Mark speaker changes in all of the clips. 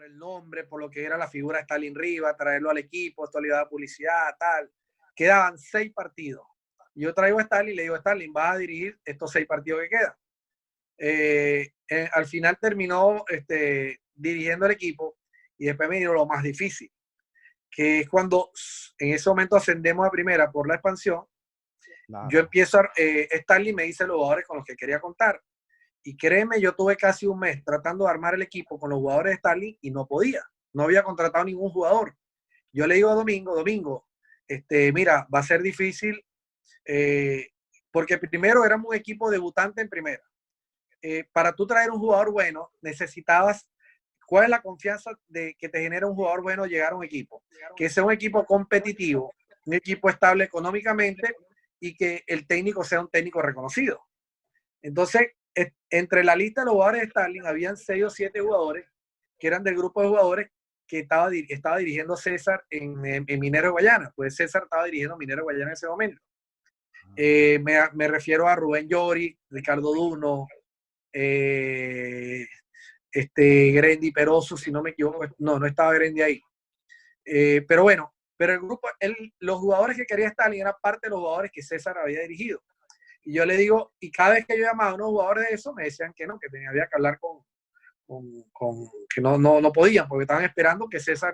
Speaker 1: el nombre, por lo que era la figura de Stalin Rivas, traerlo al equipo, esto le iba a dar publicidad, tal. Quedaban 6 partidos. Yo traigo a Stalin y le digo, Stalin, vas a dirigir estos 6 partidos que quedan. Al final terminó dirigiendo el equipo y después me dio lo más difícil, que es cuando en ese momento ascendemos a primera por la expansión. Claro. Yo empiezo, Stalin me dice los jugadores con los que quería contar. Y créeme, yo tuve casi un mes tratando de armar el equipo con los jugadores de Stalin y no podía. No había contratado ningún jugador. Yo le digo a Domingo, mira, va a ser difícil porque primero éramos un equipo debutante en primera. Para tú traer un jugador bueno, necesitabas, ¿cuál es la confianza de que te genera un jugador bueno llegar a un equipo? Que sea un equipo competitivo, un equipo estable económicamente y que el técnico sea un técnico reconocido. Entonces, entre la lista de los jugadores de Stalin, habían 6 o 7 jugadores que eran del grupo de jugadores que estaba dirigiendo César en Minero de Guayana. Pues César estaba dirigiendo Minero de Guayana en ese momento. Me refiero a Rubén Llori, Ricardo Duno, Grendi Peroso, si no me equivoco. No estaba Grendi ahí. Pero bueno, pero el grupo, los jugadores que quería Stalin eran parte de los jugadores que César había dirigido. Y yo le digo, y cada vez que yo llamaba a unos jugadores de eso, me decían que no, que había que hablar que no podían, porque estaban esperando que César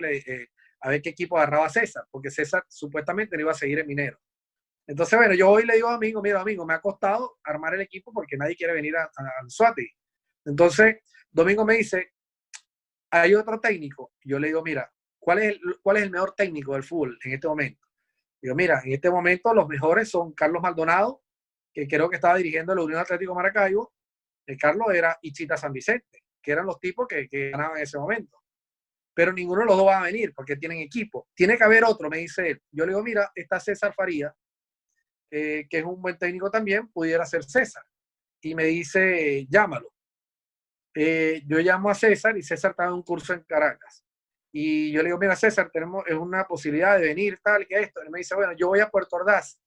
Speaker 1: a ver qué equipo agarraba a César, porque César supuestamente no iba a seguir en Minero. Entonces, bueno, yo hoy le digo a Domingo, mira, amigo, me ha costado armar el equipo porque nadie quiere venir al Suati. Entonces, Domingo me dice, hay otro técnico. Yo le digo, mira, ¿cuál es el mejor técnico del fútbol en este momento? Digo, mira, en este momento los mejores son Carlos Maldonado, que creo que estaba dirigiendo la Unión Atlético Maracaibo. Carlos era Ichita San Vicente, que eran los tipos que ganaban en ese momento. Pero ninguno de los dos va a venir porque tienen equipo. Tiene que haber otro, me dice él. Yo le digo, mira, está César Faría, que es un buen técnico también, pudiera ser César. Y me dice, llámalo. Yo llamo a César y César estaba en un curso en Caracas. Y yo le digo, mira, César, tenemos una posibilidad de venir, tal, que esto. Y me dice, bueno, yo voy a Puerto Ordaz.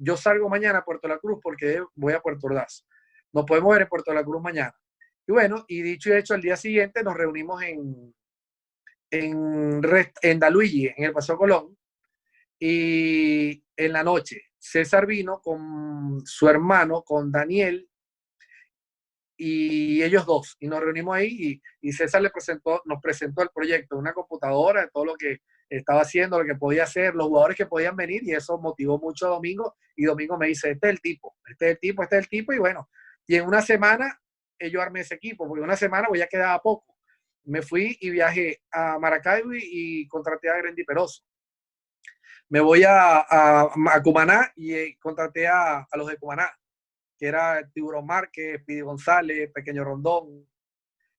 Speaker 1: Yo salgo mañana a Puerto La Cruz porque voy a Puerto Ordaz. Nos podemos ver en Puerto La Cruz mañana. Y bueno, y dicho y hecho, al día siguiente nos reunimos en Daluigi, en el Paseo Colón. Y en la noche, César vino con su hermano, con Daniel, y ellos dos, y nos reunimos ahí y César nos presentó el proyecto, una computadora, todo lo que estaba haciendo, lo que podía hacer, los jugadores que podían venir, y eso motivó mucho a Domingo, y Domingo me dice, este es el tipo, y bueno, y en una semana yo armé ese equipo, porque en una semana pues ya quedaba poco. Me fui y viajé a Maracaibo y contraté a Grendi Peroso. Me voy a Cumaná y contraté a los de Cumaná, que era Tiburón Márquez, Pidi González, Pequeño Rondón,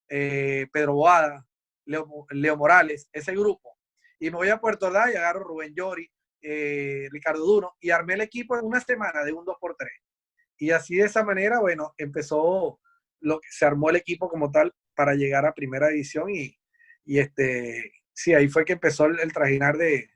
Speaker 1: Pedro Boada, Leo Morales, ese grupo. Y me voy a Puerto Ordaz y agarro Rubén Llori, Ricardo Duno, y armé el equipo en una semana de un 2x3. Y así de esa manera, bueno, se armó el equipo como tal para llegar a primera división y sí, ahí fue que empezó el trajinar de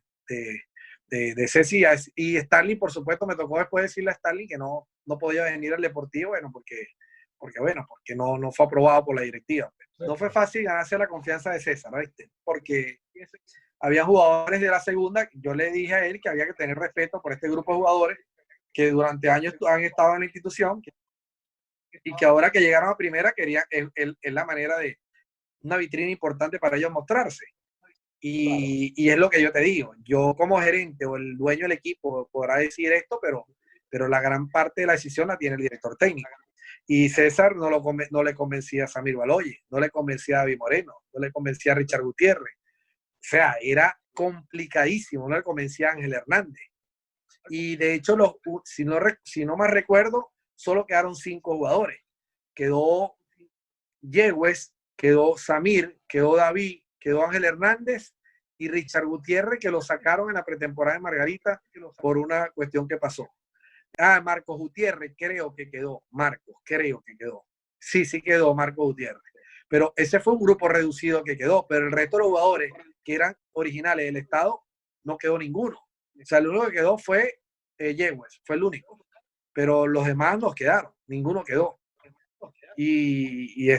Speaker 1: Ceci y Stanley, por supuesto, me tocó después decirle a Stanley que no podía venir al Deportivo, bueno, porque no fue aprobado por la directiva. No fue fácil ganarse la confianza de César, ¿viste? Porque había jugadores de la segunda, yo le dije a él que había que tener respeto por este grupo de jugadores que durante años han estado en la institución y que ahora que llegaron a primera querían, es la manera de una vitrina importante para ellos mostrarse. Y es lo que yo te digo, yo como gerente o el dueño del equipo podrá decir esto, pero la gran parte de la decisión la tiene el director técnico. Y César no le convencía a Samir Baloye, no le convencía a David Moreno, no le convencía a Richard Gutiérrez. O sea, era complicadísimo, no le convencía a Ángel Hernández. Y de hecho, si no más recuerdo, solo quedaron 5 jugadores. Quedó Yegües, quedó Samir, quedó David, quedó Ángel Hernández y Richard Gutiérrez, que lo sacaron en la pretemporada de Margarita por una cuestión que pasó. Marcos Gutiérrez, creo que quedó. Sí quedó Marcos Gutiérrez. Pero ese fue un grupo reducido que quedó, pero el resto de los jugadores que eran originales del Estado, no quedó ninguno. O sea, el único que quedó fue Yegües, fue el único. Pero los demás no quedaron, ninguno quedó. Y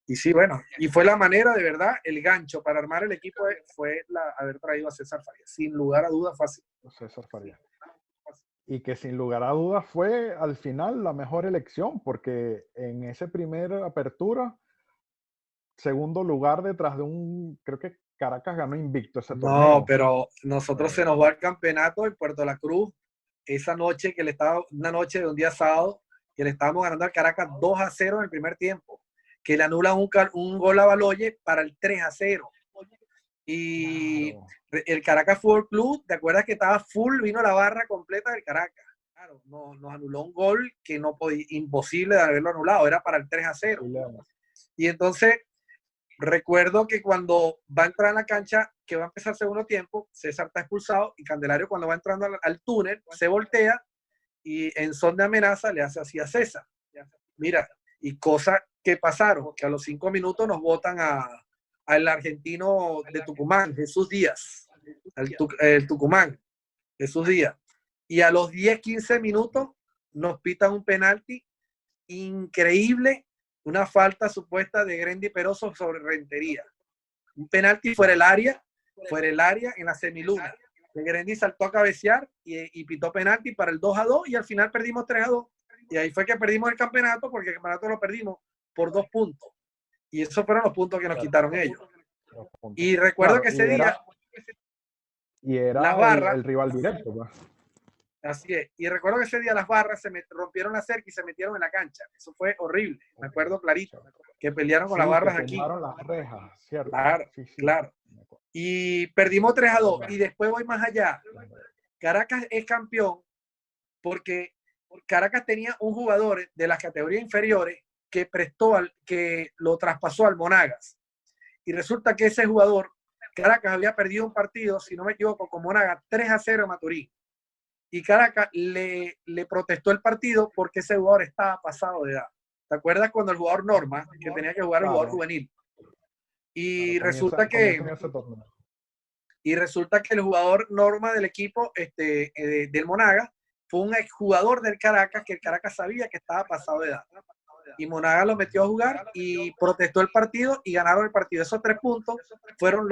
Speaker 1: Y sí, bueno, y fue la manera, de verdad, el gancho para armar el equipo fue haber traído a César Farías. Sin lugar a dudas fue así.
Speaker 2: César Farías. Y que sin lugar a dudas fue al final la mejor elección, porque en ese primer apertura, segundo lugar detrás de creo que Caracas ganó invicto ese
Speaker 1: No,
Speaker 2: torneo.
Speaker 1: pero nosotros se nos va el campeonato en Puerto La Cruz, esa noche una noche de un día sábado, que le estábamos ganando al Caracas 2-0 en el primer tiempo, que le anulan un gol a Baloye para el 3-0. Y
Speaker 2: Claro.
Speaker 1: el Caracas Fútbol Club, ¿te acuerdas que estaba full? Vino la barra completa del Caracas. Claro, nos anuló un gol que no podía, imposible de haberlo anulado, era para el 3-0. Y entonces recuerdo que cuando va a entrar a la cancha, que va a empezar el segundo tiempo, César está expulsado y Candelario cuando va entrando al túnel se voltea y en son de amenaza le hace así a César. Mira, y cosas que pasaron, que a los 5 minutos nos votan al argentino de Tucumán, Jesús Díaz, el Tucumán, Jesús Díaz. Y a los 10, 15 minutos nos pitan un penalti increíble, una falta supuesta de Grendy Peroso sobre Rentería. Un penalti fuera el área en la semiluna. Grendy saltó a cabecear y pitó penalti para el 2-2 y al final perdimos 3-2. Y ahí fue que perdimos el campeonato porque el campeonato lo perdimos por 2 puntos. Y esos fueron los puntos que nos quitaron ellos. Y recuerdo que ese día
Speaker 2: y
Speaker 1: las
Speaker 2: era
Speaker 1: barras,
Speaker 2: el rival directo, pues.
Speaker 1: así es, y recuerdo que ese día las barras rompieron la cerca y se metieron en la cancha. Eso fue horrible, me acuerdo clarito, que pelearon con las
Speaker 2: Sí, que
Speaker 1: barras aquí.
Speaker 2: tumbaron las rejas, ¿cierto?
Speaker 1: Claro,
Speaker 2: Sí, sí.
Speaker 1: claro. Y perdimos 3-2. Y después voy más allá. Caracas es campeón porque Caracas tenía un jugador de las categorías inferiores que lo traspasó al Monagas. Y resulta que ese jugador, Caracas había perdido un partido, si no me equivoco, con Monagas 3-0 en Maturín. Y Caracas le protestó el partido porque ese jugador estaba pasado de edad. ¿Te acuerdas cuando el jugador Norma, que tenía que jugar el jugador juvenil? Y resulta que el jugador Norma del equipo del Monagas fue un exjugador del Caracas que el Caracas sabía que estaba pasado de edad. Y Monagas lo metió a jugar y protestó el partido y ganaron el partido. Esos 3 puntos fueron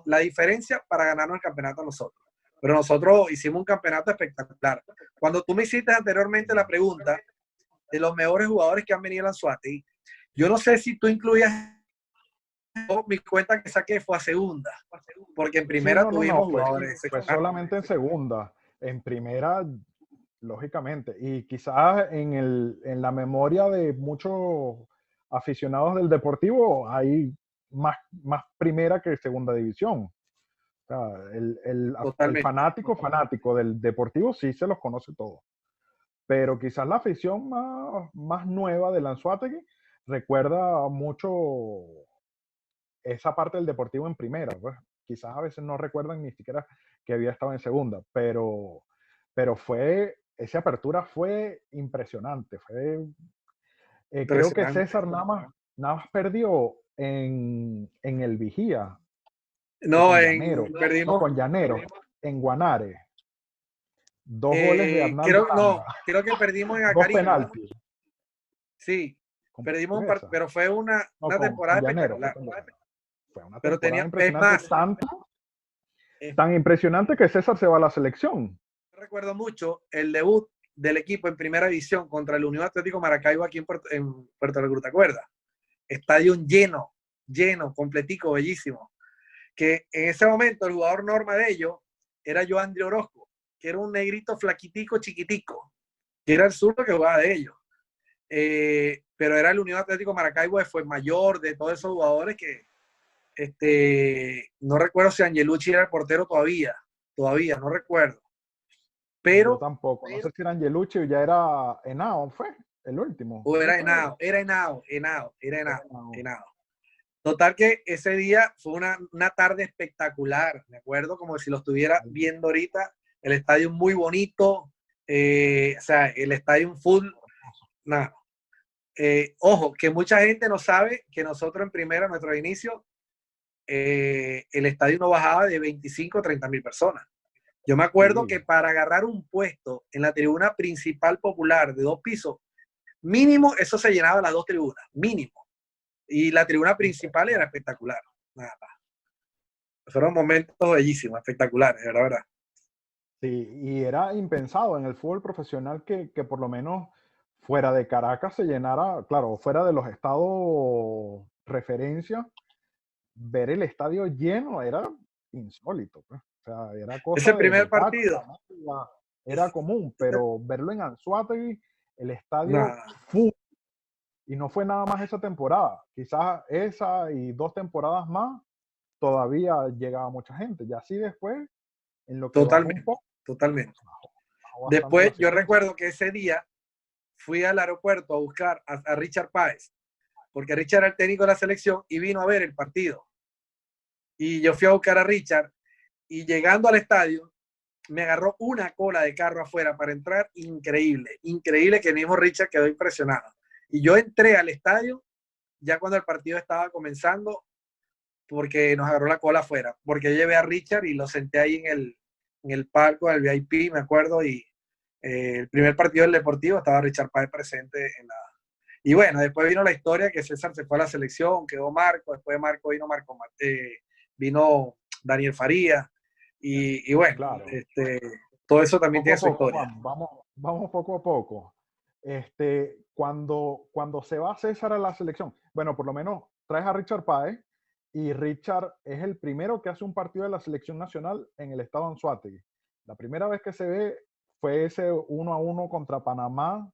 Speaker 1: la diferencia para ganarnos el campeonato a nosotros. Pero nosotros hicimos un campeonato espectacular. Cuando tú me hiciste anteriormente la pregunta de los mejores jugadores que han venido al Anzoátegui, yo no sé si tú incluías mi cuenta que saqué fue a segunda, porque en primera tuvimos jugadores.
Speaker 2: Fue solamente en segunda. En primera, lógicamente. Y quizás en la memoria de muchos aficionados del Deportivo hay más primera que segunda división. O sea, el fanático del Deportivo sí se los conoce todos. Pero quizás la afición más nueva del Anzoátegui recuerda mucho esa parte del Deportivo en primera. Pues. Quizás a veces no recuerdan ni siquiera que había estado en segunda, pero esa apertura fue impresionante. Creo que César nada más perdió en el Vigía.
Speaker 1: No,
Speaker 2: perdimos con Llanero, en Guanare. 2 goles de Arnaldo Tanga.
Speaker 1: Creo que perdimos en
Speaker 2: 2 penaltis.
Speaker 1: Sí, perdimos pero fue una temporada espectacular.
Speaker 2: Fue una
Speaker 1: pero
Speaker 2: temporada impresionante, tan impresionante que César se va a la selección.
Speaker 1: Recuerdo mucho el debut del equipo en primera división contra el Unión Atlético Maracaibo aquí en Puerto La Cruz, ¿te acuerdas? Estadio lleno, completico, bellísimo. Que en ese momento el jugador norma de ellos era Joandri Orozco, que era un negrito flaquitico, chiquitico, que era el zurdo que jugaba de ellos. Pero era el Unión Atlético Maracaibo de Fuenmayor, de todos esos jugadores que no recuerdo si Angelucci era el portero todavía, no recuerdo. Pero
Speaker 2: yo tampoco, no sé si era Angelucci o ya era Henao, fue el último.
Speaker 1: O era Henao. Total que ese día fue una tarde espectacular, me acuerdo como si lo estuviera viendo ahorita, el estadio muy bonito, o sea, el estadio full, nada. Ojo, que mucha gente no sabe que nosotros en primera, nuestro inicio, el estadio no bajaba de 25 o 30 mil personas. Yo me acuerdo que para agarrar un puesto en la tribuna principal popular de 2 pisos, mínimo eso se llenaba las 2 tribunas, mínimo. Y la tribuna principal era espectacular. Nada más. Fueron momentos bellísimos, espectaculares, de verdad.
Speaker 2: Sí, y era impensado en el fútbol profesional que por lo menos fuera de Caracas se llenara, claro, fuera de los estados referencia, ver el estadio lleno era insólito, pues. O sea, era
Speaker 1: Ese
Speaker 2: cosa
Speaker 1: primer
Speaker 2: de Táchira,
Speaker 1: partido,
Speaker 2: Mérida, era
Speaker 1: ese-
Speaker 2: común, pero verlo en Anzoátegui, el estadio
Speaker 1: nada,
Speaker 2: full, y no fue nada más esa temporada, quizás esa y 2 temporadas más, todavía llegaba mucha gente, y así después, en lo que bajó un
Speaker 1: totalmente,
Speaker 2: poco,
Speaker 1: totalmente.
Speaker 2: bajó bastante la
Speaker 1: Después yo
Speaker 2: asistencia.
Speaker 1: recuerdo que ese día fui al aeropuerto a buscar a Richard Páez, porque Richard era el técnico de la selección y vino a ver el partido. Y yo fui a buscar a Richard y llegando al estadio me agarró una cola de carro afuera para entrar, increíble, increíble que el mismo Richard quedó impresionado. Y yo entré al estadio ya cuando el partido estaba comenzando porque nos agarró la cola afuera, porque yo llevé a Richard y lo senté ahí en el palco del VIP, me acuerdo, y el primer partido del Deportivo estaba Richard Páez presente en la... Y bueno, después vino la historia que César se fue a la selección, quedó Marco, después de Marco vino vino Daniel Faría, y bueno,
Speaker 2: Claro.
Speaker 1: todo eso también
Speaker 2: Poco
Speaker 1: tiene
Speaker 2: a
Speaker 1: su
Speaker 2: poco,
Speaker 1: historia.
Speaker 2: Juan, vamos poco a poco. Cuando se va César a la selección, bueno, por lo menos traes a Richard Páez y Richard es el primero que hace un partido de la selección nacional en el estado Anzoátegui. La primera vez que se ve fue ese 1-1 contra Panamá.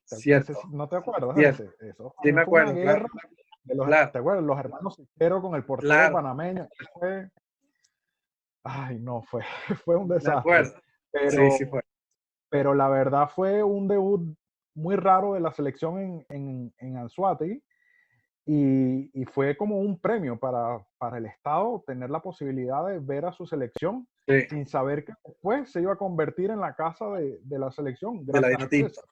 Speaker 1: Cierto,
Speaker 2: ¿No te acuerdas de
Speaker 1: cierto.
Speaker 2: ese? Eso
Speaker 1: Sí me
Speaker 2: fue una
Speaker 1: acuerdo, claro,
Speaker 2: guerra de los,
Speaker 1: claro,
Speaker 2: ¿te acuerdas? Los hermanos Cicero con el portero
Speaker 1: claro,
Speaker 2: panameño. Fue, ay, no, fue un
Speaker 1: me
Speaker 2: desastre.
Speaker 1: acuerdo. Sí,
Speaker 2: Pero
Speaker 1: sí fue.
Speaker 2: pero la verdad fue un debut muy raro de la selección en Anzoátegui y fue como un premio para el Estado tener la posibilidad de ver a su selección
Speaker 1: Sí,
Speaker 2: sin saber que después se iba a convertir en la casa de la selección
Speaker 1: de la
Speaker 2: gracias a
Speaker 1: Dinotinto.
Speaker 2: César.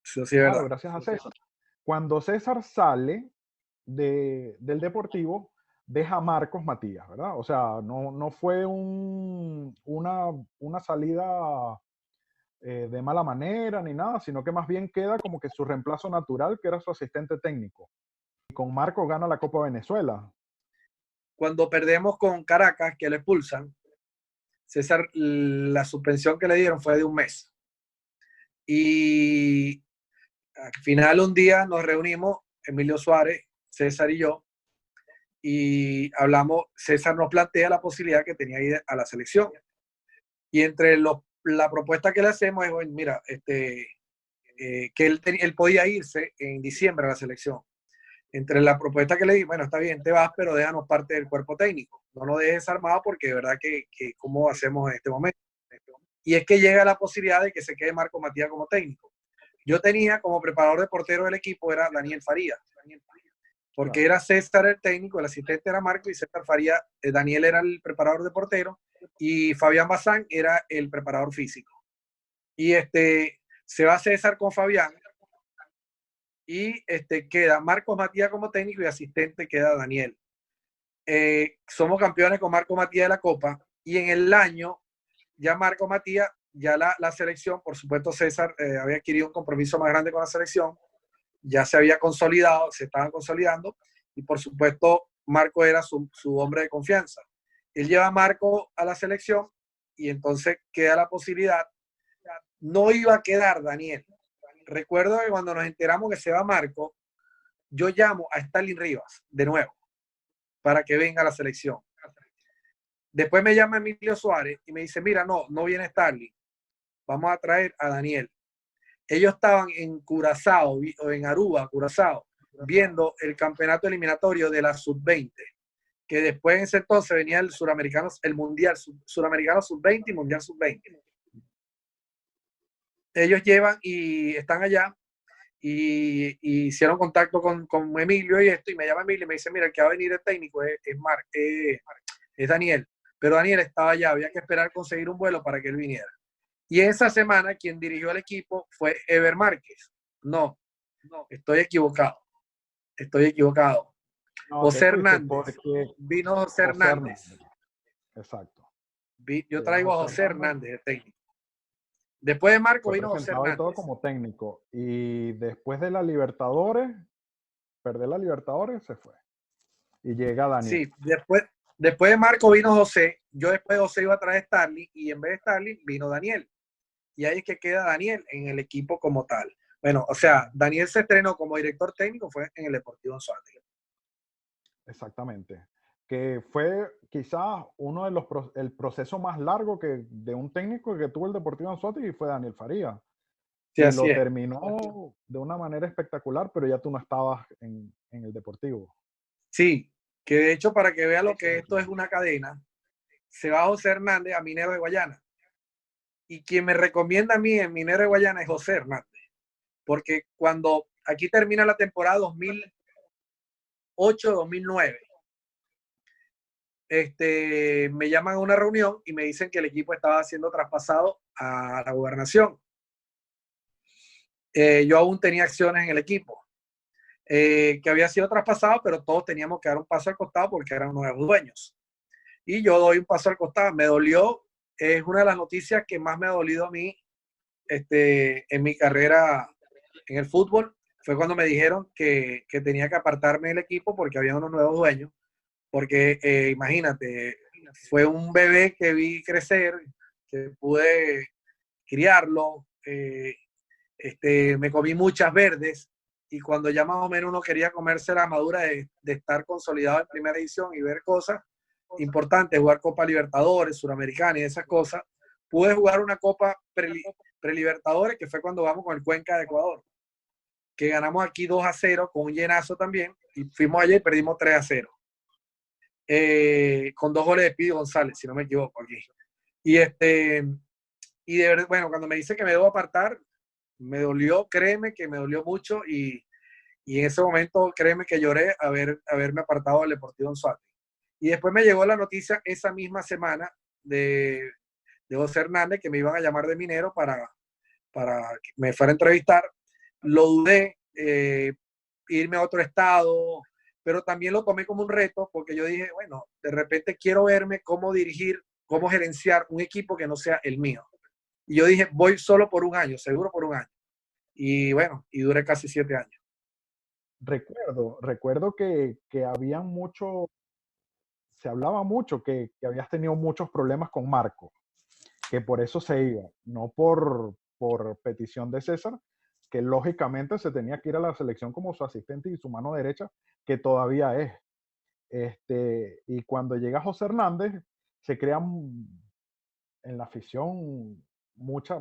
Speaker 1: Eso sí es
Speaker 2: Claro,
Speaker 1: verdad.
Speaker 2: gracias a César. Cuando César sale del Deportivo, deja a Marcos Matías, ¿verdad? O sea, no fue una salida de mala manera ni nada, sino que más bien queda como que su reemplazo natural, que era su asistente técnico. Y con Marco gana la Copa Venezuela.
Speaker 1: Cuando perdemos con Caracas, que lo expulsan, César, la suspensión que le dieron fue de un mes. Y al final un día nos reunimos, Emilio Suárez, César y yo, y hablamos, César nos plantea la posibilidad que tenía ir a la selección. Y entre la propuesta que le hacemos es, bueno, mira, que él podía irse en diciembre a la selección. Entre la propuesta que le di, bueno, está bien, te vas, pero déjanos parte del cuerpo técnico. No nos dejes armado porque de verdad que cómo hacemos en este momento. Y es que llega la posibilidad de que se quede Marco Matías como técnico. Yo tenía como preparador de portero del equipo era Daniel Faría, porque
Speaker 2: Claro.
Speaker 1: era César el técnico, el asistente era Marco y César Faría, Daniel era el preparador de portero y Fabián Bazán era el preparador físico. Y se va César con Fabián y queda Marcos Matías como técnico y asistente queda Daniel. Somos campeones con Marco Matías de la Copa y en el año ya Marco Matías, ya la selección, por supuesto César había adquirido un compromiso más grande con la selección, ya se había consolidado, se estaban consolidando y por supuesto Marco era su hombre de confianza. Él lleva a Marco a la selección y entonces queda la posibilidad, no iba a quedar Daniel. Recuerdo que cuando nos enteramos que se va Marco, yo llamo a Stalin Rivas de nuevo para que venga a la selección. Después me llama Emilio Suárez y me dice, mira, no viene Stalin, vamos a traer a Daniel. Ellos estaban en Curazao o en Aruba, Curazao, viendo el campeonato eliminatorio de la sub-20, que después en ese entonces venía el suramericano, el mundial suramericano sub-20 y mundial sub-20. Ellos llevan y están allá y hicieron contacto con Emilio y esto, y me llama Emilio y me dice, mira, el que va a venir el técnico es Daniel, pero Daniel estaba allá, había que esperar conseguir un vuelo para que él viniera. Y esa semana quien dirigió el equipo fue Ever Márquez. No, estoy equivocado, estoy equivocado.
Speaker 2: No, te
Speaker 1: José
Speaker 2: fuiste
Speaker 1: Hernández,
Speaker 2: porque
Speaker 1: vino José
Speaker 2: José
Speaker 1: Hernández.
Speaker 2: Hernández. Exacto.
Speaker 1: Yo
Speaker 2: Llevas a
Speaker 1: traigo a
Speaker 2: José
Speaker 1: José
Speaker 2: Hernández.
Speaker 1: Hernández, el técnico. Después de Marco
Speaker 2: Fue
Speaker 1: vino José
Speaker 2: presentado y todo
Speaker 1: Hernández.
Speaker 2: como técnico. Y después de la Libertadores, perder la Libertadores, se fue. Y llega Daniel.
Speaker 1: Sí, después de Marco vino José. Yo después de José iba a traer Starling y en vez de Starling vino Daniel. Y ahí es que queda Daniel en el equipo como tal. Bueno, o sea, Daniel se estrenó como director técnico, fue en el Deportivo Anzoátegui.
Speaker 2: Exactamente. Que fue quizás uno de los el proceso más largo que de un técnico que tuvo el Deportivo Anzoátegui fue Daniel Faría,
Speaker 1: Sí,
Speaker 2: que
Speaker 1: así
Speaker 2: lo
Speaker 1: es.
Speaker 2: terminó de una manera espectacular, pero ya tú no estabas en el Deportivo.
Speaker 1: Sí, que de hecho para que vea lo que esto es una cadena, se va José Hernández a Minero de Guayana. Y quien me recomienda a mí en Minero de Guayana es José Hernández. Porque cuando aquí termina la temporada 2008-2009, me llaman a una reunión y me dicen que el equipo estaba siendo traspasado a la gobernación. Yo aún tenía acciones en el equipo, que había sido traspasado, pero todos teníamos que dar un paso al costado porque eran nuevos dueños. Y yo doy un paso al costado. Me dolió, es una de las noticias que más me ha dolido a mí en mi carrera en el fútbol. Fue cuando me dijeron que tenía que apartarme del equipo porque había unos nuevos dueños. Porque imagínate, fue un bebé que vi crecer, que pude criarlo, me comí muchas verdes y cuando ya más o menos uno quería comerse la madura de estar consolidado en primera edición y ver cosas importantes, jugar Copa Libertadores, Suramericana y esas cosas, pude jugar una Copa Prelibertadores, que fue cuando vamos con el Cuenca de Ecuador, que ganamos aquí 2-0 con un llenazo también y fuimos allá y perdimos 3-0. Con 2 goles de Pidi González, si no me equivoco aquí. Y de verdad, bueno, cuando me dice que me debo apartar, me dolió, créeme que me dolió mucho y en ese momento, créeme que lloré haberme apartado del Deportivo Anzoátegui. Y después me llegó la noticia esa misma semana de José Hernández que me iban a llamar de Minero para que me fuera a entrevistar. Lo dudé, irme a otro estado, pero también lo tomé como un reto porque yo dije, bueno, de repente quiero verme cómo dirigir, cómo gerenciar un equipo que no sea el mío. Y yo dije, voy solo por un año, seguro por un año. Y bueno, y duré casi 7 años.
Speaker 2: Recuerdo que había mucho, se hablaba mucho que habías tenido muchos problemas con Marco, que por eso se iba, no por petición de César, que lógicamente se tenía que ir a la selección como su asistente y su mano derecha, que todavía es. Y cuando llega José Hernández, se crea en la afición mucha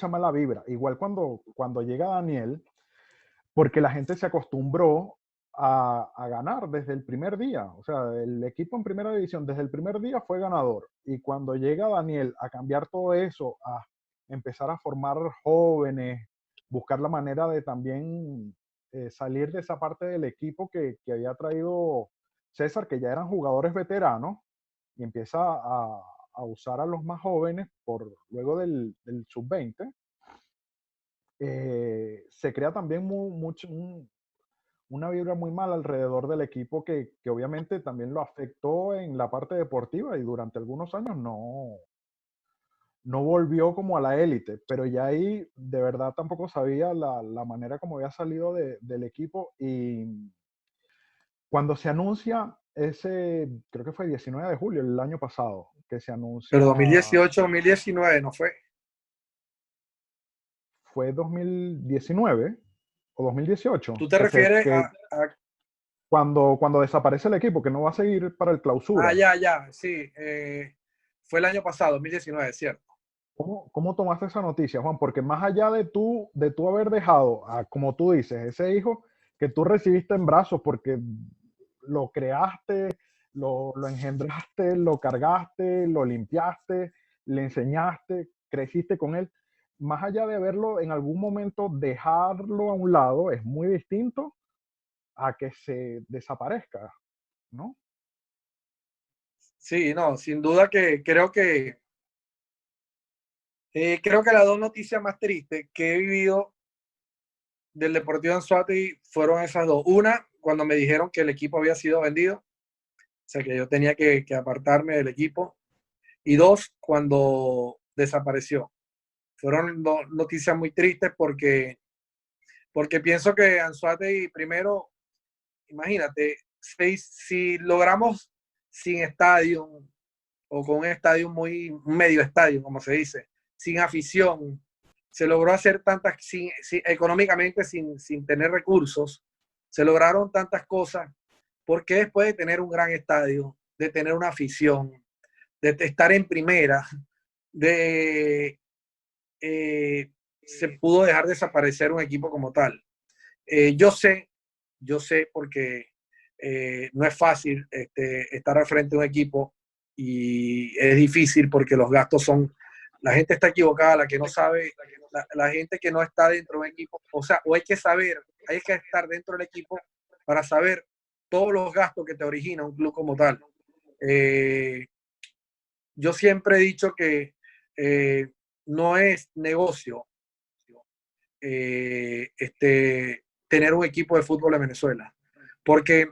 Speaker 2: mala vibra. Igual cuando llega Daniel, porque la gente se acostumbró a ganar desde el primer día. O sea, el equipo en primera división desde el primer día fue ganador. Y cuando llega Daniel a cambiar todo eso, a empezar a formar jóvenes, buscar la manera de también salir de esa parte del equipo que había traído César, que ya eran jugadores veteranos, y empieza a usar a los más jóvenes luego del sub-20, se crea también una vibra muy mala alrededor del equipo que obviamente también lo afectó en la parte deportiva y durante algunos años no volvió como a la élite, pero ya ahí de verdad tampoco sabía la manera como había salido del equipo y cuando se anuncia creo que fue 19 de julio, el año pasado, que se anuncia,
Speaker 1: Pero 2018-2019 no fue.
Speaker 2: fue 2019 o 2018,
Speaker 1: ¿Tú te refieres
Speaker 2: cuando desaparece el equipo, que no va a seguir para el clausura.
Speaker 1: ya, sí, fue el año pasado, 2019, ¿cierto?
Speaker 2: ¿Cómo tomaste esa noticia, Juan? Porque más allá de tú haber dejado, como tú dices, ese hijo que tú recibiste en brazos porque lo creaste, lo engendraste, lo cargaste, lo limpiaste, le enseñaste, creciste con él, más allá de verlo en algún momento, dejarlo a un lado es muy distinto a que se desaparezca, ¿no?
Speaker 1: Sí, no, sin duda que creo que las dos noticias más tristes que he vivido del Deportivo Anzoátegui fueron esas dos. Una, cuando me dijeron que el equipo había sido vendido, o sea que yo tenía que apartarme del equipo. Y dos, cuando desapareció. Fueron noticias muy tristes porque porque pienso que Anzoátegui primero, imagínate, si logramos sin estadio o con un estadio un medio estadio, como se dice, sin afición, se logró hacer tantas, económicamente sin tener recursos, se lograron tantas cosas, porque después de tener un gran estadio, de tener una afición, de estar en primera, de se pudo dejar desaparecer un equipo como tal. Yo sé porque no es fácil estar al frente de un equipo y es difícil porque los gastos son, la gente está equivocada, la que no sabe, la gente que no está dentro de un equipo, o sea, o hay que saber, hay que estar dentro del equipo para saber todos los gastos que te origina un club como tal. Yo siempre he dicho que no es negocio tener un equipo de fútbol en Venezuela. Porque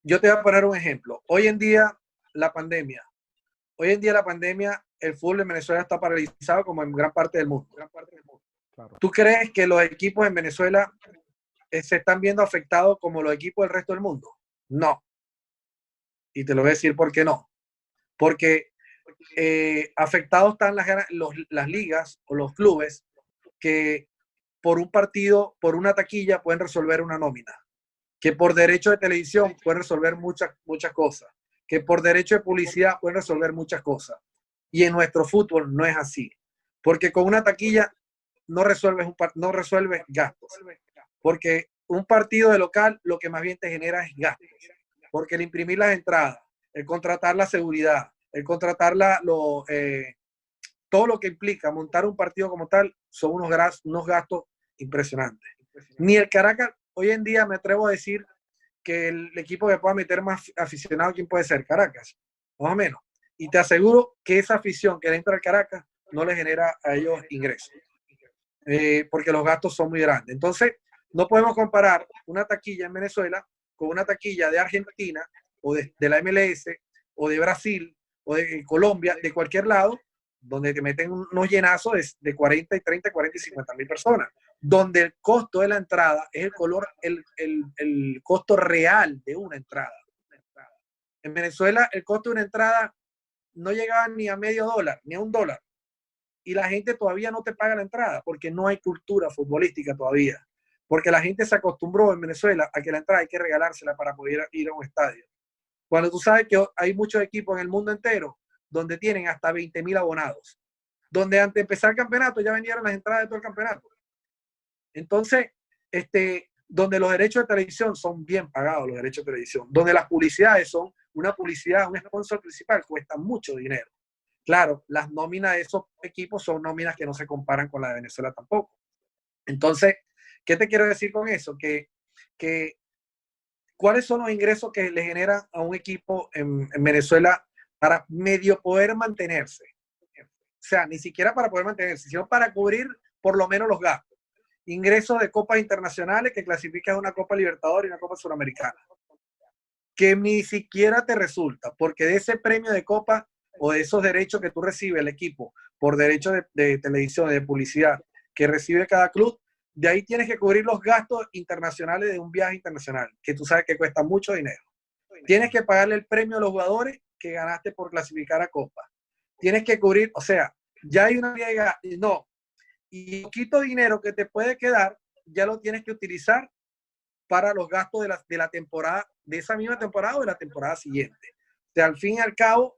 Speaker 1: yo te voy a poner un ejemplo. Hoy en día, la pandemia, el fútbol en Venezuela está paralizado como en gran parte del mundo.
Speaker 2: Claro.
Speaker 1: ¿Tú crees que los equipos en Venezuela se están viendo afectados como los equipos del resto del mundo? No. Y te lo voy a decir por qué no. Porque afectados están las ligas o los clubes que por un partido, por una taquilla, pueden resolver una nómina. Que por derecho de televisión pueden resolver muchas cosas. Que por derecho de publicidad pueden resolver muchas cosas. Y en nuestro fútbol no es así. Porque con una taquilla no resuelves gastos. Porque un partido de local lo que más bien te genera es gastos. Porque el imprimir las entradas, el contratar la seguridad, el contratar todo lo que implica montar un partido como tal, son unos gastos impresionantes. Ni el Caracas, hoy en día me atrevo a decir que el equipo que pueda meter más aficionado, ¿quién puede ser? Caracas, más o menos. Y te aseguro que esa afición que entra al Caracas no le genera a ellos ingresos, porque los gastos son muy grandes. Entonces, no podemos comparar una taquilla en Venezuela con una taquilla de Argentina o de la MLS o de Brasil o de Colombia, de cualquier lado, donde te meten unos llenazos de 40 y 30, 40 y 50 mil personas, donde el costo de la entrada es el costo real de una entrada. En Venezuela, el costo de una entrada no llegaba ni a medio dólar, ni a $1. Y la gente todavía no te paga la entrada porque no hay cultura futbolística todavía. Porque la gente se acostumbró en Venezuela a que la entrada hay que regalársela para poder ir a un estadio. Cuando tú sabes que hay muchos equipos en el mundo entero donde tienen hasta 20.000 abonados, donde antes de empezar el campeonato ya vendieron las entradas de todo el campeonato. Entonces, donde los derechos de televisión son bien pagados, los derechos de televisión, donde las publicidades son una publicidad, un sponsor principal, cuesta mucho dinero. Claro, las nóminas de esos equipos son nóminas que no se comparan con la de Venezuela tampoco. Entonces, ¿qué te quiero decir con eso? Que ¿cuáles son los ingresos que le generan a un equipo en Venezuela para medio poder mantenerse? O sea, ni siquiera para poder mantenerse, sino para cubrir por lo menos los gastos. Ingresos de copas internacionales que clasificas a una Copa Libertadores y una Copa Suramericana. Que ni siquiera te resulta, porque de ese premio de copa o de esos derechos que tú recibes el equipo por derechos de televisión, de publicidad que recibe cada club, de ahí tienes que cubrir los gastos internacionales de un viaje internacional, que tú sabes que cuesta mucho dinero. Tienes que pagarle el premio a los jugadores que ganaste por clasificar a Copa. Tienes que cubrir, o sea, ya hay una liga, no, y poquito dinero que te puede quedar, ya lo tienes que utilizar para los gastos de la temporada, de esa misma temporada o de la temporada siguiente. O sea, al fin y al cabo,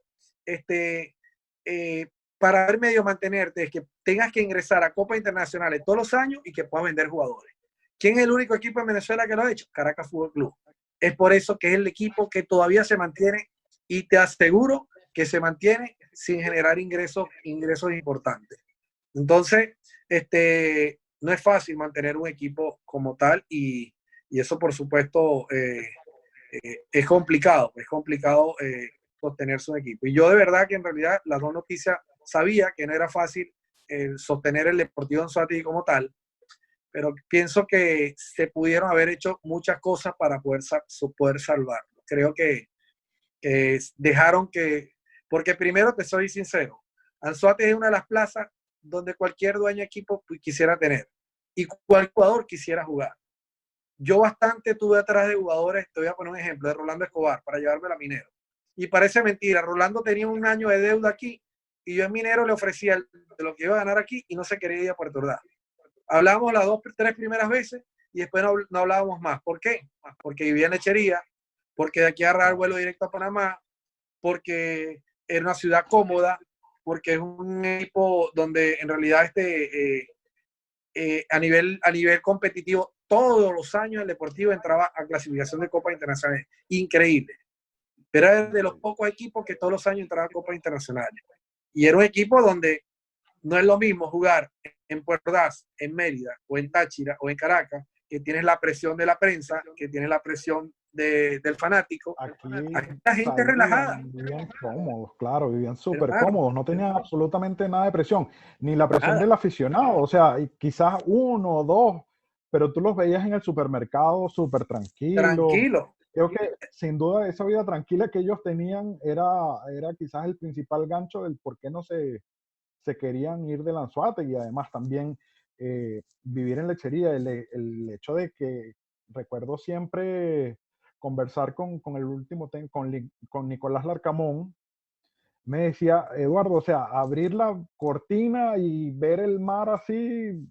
Speaker 1: para ver medio mantenerte es que tengas que ingresar a Copas Internacionales todos los años y que puedas vender jugadores. ¿Quién es el único equipo en Venezuela que lo ha hecho? Caracas Fútbol Club. Es por eso que es el equipo que todavía se mantiene y te aseguro que se mantiene sin generar ingresos importantes. Entonces, no es fácil mantener un equipo como tal y eso, por supuesto, es complicado sostenerse un equipo. Y yo de verdad que en realidad las dos noticias sabía que no era fácil sostener el Deportivo Anzoátegui como tal, pero pienso que se pudieron haber hecho muchas cosas para poder salvarlo. Creo que dejaron porque primero te soy sincero, Anzoátegui es una de las plazas donde cualquier dueño de equipo quisiera tener. y cuál jugador quisiera jugar. Yo bastante tuve atrás de jugadores, te voy a poner un ejemplo, de Rolando Escobar, para llevarme a Minero. Y parece mentira, Rolando tenía un año de deuda aquí y yo en Minero le ofrecía de lo que iba a ganar aquí y no se quería ir a Puerto Ordaz. Hablábamos las 2, 3 primeras veces y después no hablábamos más. ¿Por qué? Porque vivía en Lechería, porque de aquí a agarrar el vuelo directo a Panamá, porque era una ciudad cómoda, porque es un equipo donde en realidad a nivel competitivo, todos los años el Deportivo entraba a clasificación de Copa Internacional. Increíble. Pero era de los pocos equipos que todos los años entraba a Copa Internacional. Y era un equipo donde no es lo mismo jugar en Puerto Ordaz, en Mérida, o en Táchira, o en Caracas, que tienes la presión de la prensa, que tienes la presión del fanático.
Speaker 2: Aquí,
Speaker 1: la gente relajada.
Speaker 2: vivían cómodos, claro, vivían súper
Speaker 1: Claro,
Speaker 2: cómodos, no tenían absolutamente nada de presión, ni la presión
Speaker 1: nada.
Speaker 2: del aficionado, o sea, y quizás uno o dos, pero tú los veías en el supermercado súper tranquilos.
Speaker 1: Tranquilo.
Speaker 2: Creo que sin duda esa vida tranquila que ellos tenían era quizás el principal gancho del por qué no se querían ir de Anzoátegui, y además también vivir en Lechería, el hecho de que recuerdo siempre conversar con el último, con Nicolás Larcamón, me decía, Eduardo, o sea, abrir la cortina y ver el mar así,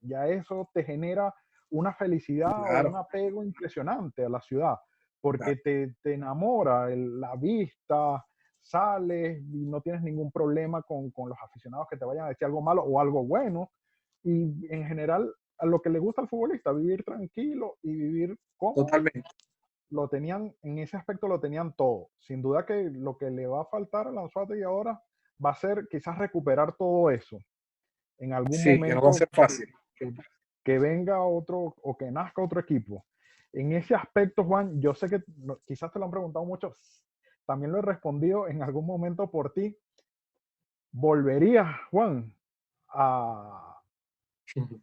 Speaker 2: ya eso te genera una felicidad o un
Speaker 1: Claro,
Speaker 2: apego impresionante a la ciudad, porque
Speaker 1: claro.
Speaker 2: te enamora la vista, sales y no tienes ningún problema con los aficionados que te vayan a decir algo malo o algo bueno. Y en general, a lo que le gusta al futbolista, vivir tranquilo y vivir cómodo,
Speaker 1: Totalmente.
Speaker 2: lo tenían, en ese aspecto lo tenían todo. Sin duda que lo que le va a faltar a Anzoátegui ahora va a ser quizás recuperar todo eso en algún
Speaker 1: Sí, que no va a
Speaker 2: momento
Speaker 1: ser fácil.
Speaker 2: que, que venga otro o que nazca otro equipo. En ese aspecto, Juan, yo sé que quizás te lo han preguntado mucho, también lo he respondido en algún momento por ti. ¿Volverías, Juan, a,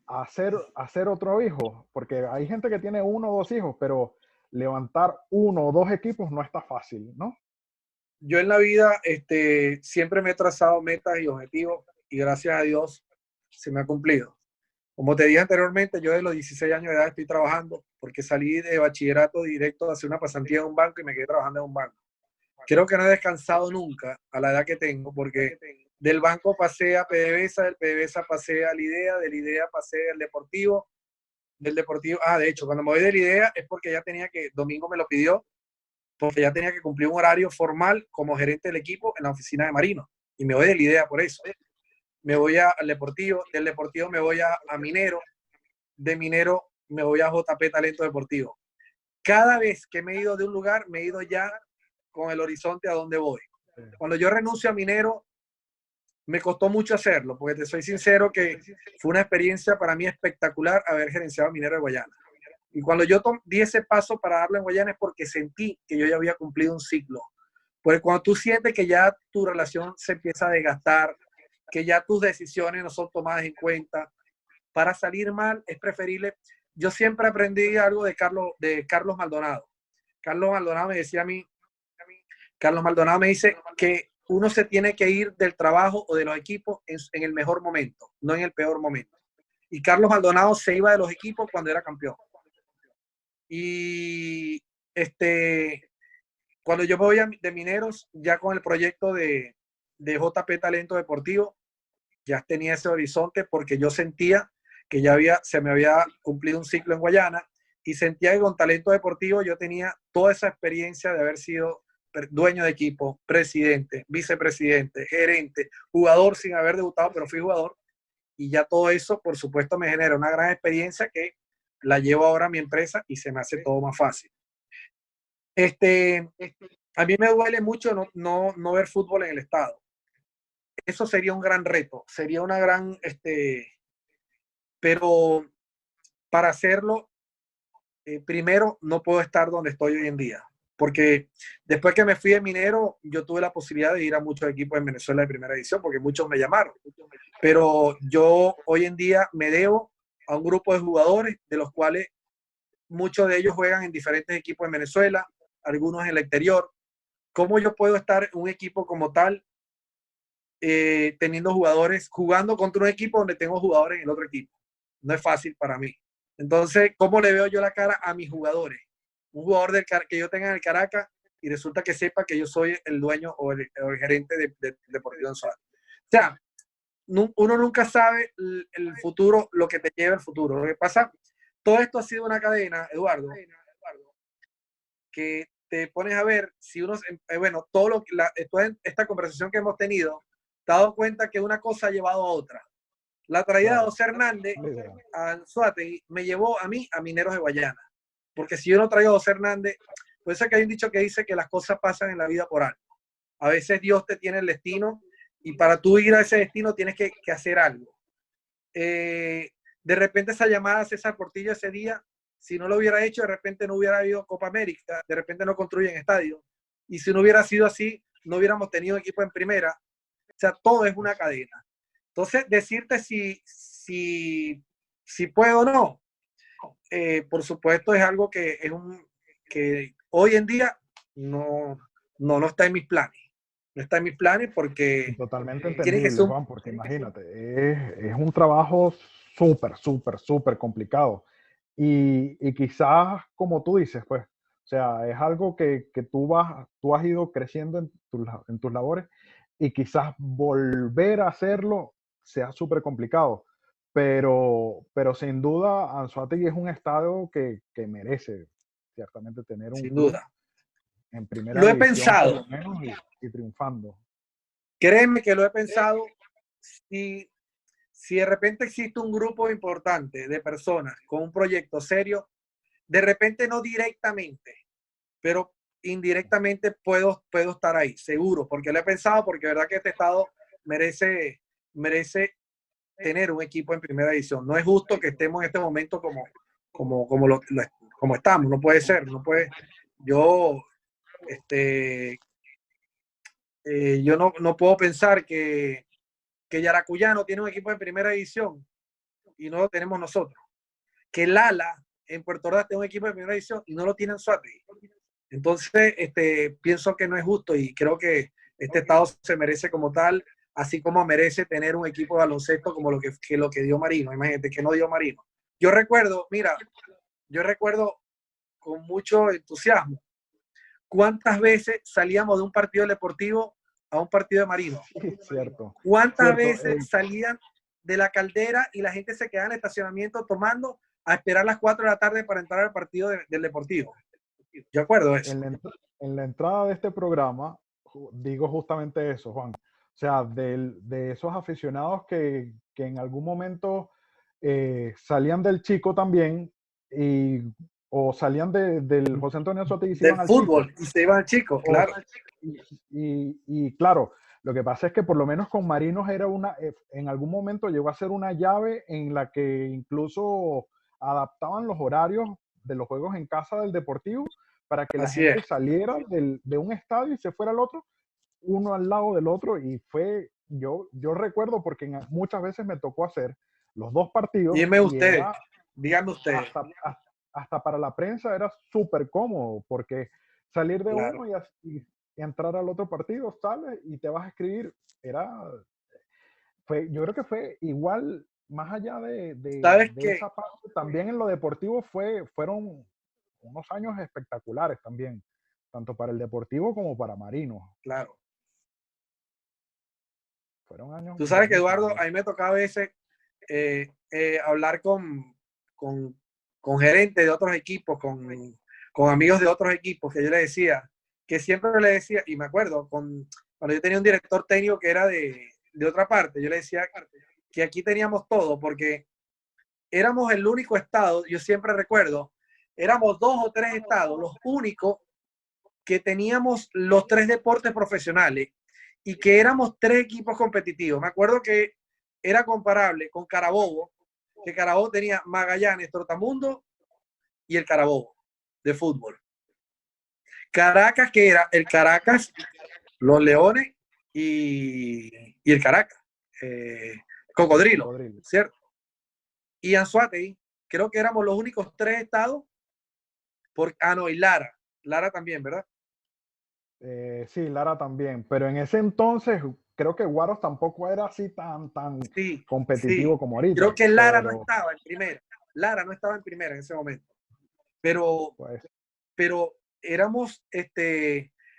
Speaker 2: a hacer otro hijo? Porque hay gente que tiene uno o dos hijos, pero levantar uno o dos equipos no está fácil, ¿no?
Speaker 1: Yo en la vida siempre me he trazado metas y objetivos y gracias a Dios se me ha cumplido. Como te dije anteriormente, yo de los 16 años de edad estoy trabajando porque salí de bachillerato directo a hacer una pasantía en un banco y me quedé trabajando en un banco. Creo que no he descansado nunca a la edad que tengo porque del banco pasé a PDVSA, del PDVSA pasé a la IDEA, de la IDEA pasé al Deportivo, del Deportivo, de hecho, cuando me voy de la IDEA es porque ya tenía que, Domingo me lo pidió, porque ya tenía que cumplir un horario formal como gerente del equipo en la oficina de Marino. Y me voy de la IDEA por eso. Me voy al Deportivo, del Deportivo me voy a Minero, de Minero me voy a JP Talento Deportivo. Cada vez que me he ido de un lugar, me he ido ya con el horizonte a donde voy. Cuando yo renuncio a Minero, me costó mucho hacerlo, porque te soy sincero que fue una experiencia para mí espectacular haber gerenciado a Minero de Guayana. Y cuando yo di ese paso para darlo en Guayana es porque sentí que yo ya había cumplido un ciclo. Porque cuando tú sientes que ya tu relación se empieza a desgastar, que ya tus decisiones no son tomadas en cuenta, para salir mal es preferible. Yo siempre aprendí algo de Carlos Maldonado. Carlos Maldonado me decía a mí, Carlos Maldonado me dice que uno se tiene que ir del trabajo o de los equipos en el mejor momento, no en el peor momento. Y Carlos Maldonado se iba de los equipos cuando era campeón. Y cuando yo me voy de Mineros, ya con el proyecto de JP Talento Deportivo, ya tenía ese horizonte porque yo sentía que ya se me había cumplido un ciclo en Guayana y sentía que con Talento Deportivo yo tenía toda esa experiencia de haber sido dueño de equipo, presidente, vicepresidente, gerente, jugador sin haber debutado, pero fui jugador. Y ya todo eso, por supuesto, me genera una gran experiencia que la llevo ahora a mi empresa y se me hace todo más fácil. A mí me duele mucho no ver fútbol en el estado. Eso sería un gran reto, sería una gran, pero para hacerlo, primero no puedo estar donde estoy hoy en día, porque después que me fui de Minero, yo tuve la posibilidad de ir a muchos equipos en Venezuela de primera edición, porque muchos me llamaron, pero yo hoy en día me debo a un grupo de jugadores, de los cuales muchos de ellos juegan en diferentes equipos en Venezuela, algunos en el exterior. ¿Cómo yo puedo estar en un equipo como tal, teniendo jugadores, jugando contra un equipo donde tengo jugadores en el otro equipo? no es fácil para mí. Entonces, ¿cómo le veo yo la cara a mis jugadores? Un jugador que yo tenga en el Caracas y resulta que sepa que yo soy el dueño o el gerente de Deportivo Anzoátegui. O sea, uno nunca sabe el futuro, lo que te lleva el futuro. Lo que pasa, todo esto ha sido una cadena, Eduardo, que te pones a ver si uno, bueno, toda esta conversación que hemos tenido, te has dado cuenta que una cosa ha llevado a otra. La traída de
Speaker 2: Claro.
Speaker 1: José Hernández a Anzoátegui me llevó a mí a Mineros de Guayana. Porque si yo no traigo a José Hernández, pues es que hay un dicho que dice que las cosas pasan en la vida por algo. A veces Dios te tiene el destino y para tú ir a ese destino tienes que hacer algo. De repente esa llamada a César Portillo ese día, si no lo hubiera hecho, de repente no hubiera habido Copa América, de repente no construyen estadio. Y si no hubiera sido así, no hubiéramos tenido equipo en primera. O sea, todo es una cadena. Entonces, decirte si puedo o no, por supuesto es algo que hoy en día no está en mis planes. No está en mis planes
Speaker 2: Y
Speaker 1: porque
Speaker 2: totalmente
Speaker 1: tiene que
Speaker 2: entendible,
Speaker 1: ser un...
Speaker 2: Juan, porque imagínate, es un trabajo súper, súper, súper complicado. Y quizás, como tú dices, pues, o sea, es algo que tú has ido creciendo en tus labores y quizás volver a hacerlo sea súper complicado. Pero sin duda, Anzoátegui es un estadio que merece ciertamente tener un
Speaker 1: Sin
Speaker 2: club
Speaker 1: duda.
Speaker 2: en primera
Speaker 1: Lo he
Speaker 2: división, por
Speaker 1: pensado.
Speaker 2: lo menos, y triunfando.
Speaker 1: Créeme que lo he pensado. Si, si de repente existe un grupo importante de personas con un proyecto serio, de repente no directamente, pero indirectamente puedo estar ahí, seguro, porque lo he pensado, porque verdad que este estado merece tener un equipo en primera división. No es justo que estemos en este momento como estamos, no puede ser, no puede. Yo, este, yo no puedo pensar que Yaracuyano tiene un equipo en primera división y no lo tenemos nosotros. Que Lala en Puerto Ordaz tiene un equipo de primera división y no lo tiene en Suárez. Entonces, pienso que no es justo y creo que este estado se merece como tal, así como merece tener un equipo de baloncesto como lo que dio Marino. Imagínate que no dio Marino. Yo recuerdo, mira, yo recuerdo con mucho entusiasmo cuántas veces salíamos de un partido deportivo a un partido de Marino.
Speaker 2: Sí, cierto,
Speaker 1: ¿Cuántas
Speaker 2: cierto.
Speaker 1: veces salían de la caldera y la gente se quedaba en el estacionamiento tomando a esperar las 4 de la tarde para entrar al partido del Deportivo? Yo acuerdo de eso.
Speaker 2: En la entrada de este programa, digo justamente eso, Juan. O sea, de esos aficionados que en algún momento salían del Chico también, y, o salían del José Antonio Soto y se
Speaker 1: Del
Speaker 2: iban al Chico.
Speaker 1: fútbol y se iban chicos,
Speaker 2: O,
Speaker 1: claro.
Speaker 2: y claro, lo que pasa es que por lo menos con Marinos era en algún momento llegó a ser una llave en la que incluso adaptaban los horarios de los juegos en casa del Deportivo para que la
Speaker 1: Así es.
Speaker 2: gente saliera de un estadio y se fuera al otro, uno al lado del otro, y yo recuerdo porque muchas veces me tocó hacer los dos partidos
Speaker 1: Dime
Speaker 2: y
Speaker 1: usted,
Speaker 2: era
Speaker 1: dígame usted.
Speaker 2: hasta para la prensa era súper cómodo, porque salir de
Speaker 1: Claro.
Speaker 2: uno y entrar al otro partido, sales y te vas a escribir, yo creo que fue igual, más allá
Speaker 1: ¿Sabes
Speaker 2: de
Speaker 1: qué?
Speaker 2: esa parte, también en lo deportivo fueron unos años espectaculares también, tanto para el Deportivo como para Marino.
Speaker 1: Claro.
Speaker 2: Fueron años
Speaker 1: Tú sabes que,
Speaker 2: buenísimos.
Speaker 1: Eduardo, a mí me tocaba a veces hablar con, con gerentes de otros equipos, con amigos de otros equipos, que yo le decía, que siempre le decía, y me acuerdo, cuando yo tenía un director técnico que era de otra parte, yo le decía que aquí teníamos todo, porque éramos el único estado, yo siempre recuerdo, éramos 2 o 3 estados, los únicos que teníamos los 3 deportes profesionales y que éramos 3 equipos competitivos. Me acuerdo que era comparable con Carabobo, que Carabobo tenía Magallanes, Trotamundo y el Carabobo de fútbol. Caracas, que era el Caracas, los Leones y el Caracas, Cocodrilo,
Speaker 2: Cocodrilo.
Speaker 1: ¿cierto? Y Anzuategui, creo que éramos los únicos 3 estados, no, y Lara también, ¿verdad?
Speaker 2: Sí, Lara también, pero en ese entonces, creo que Guaros tampoco era así tan
Speaker 1: Sí,
Speaker 2: competitivo
Speaker 1: sí.
Speaker 2: como ahorita,
Speaker 1: Creo que Lara no
Speaker 2: pero
Speaker 1: estaba en primera. Lara no estaba en primera en ese momento. Pero,
Speaker 2: pues
Speaker 1: pero éramos,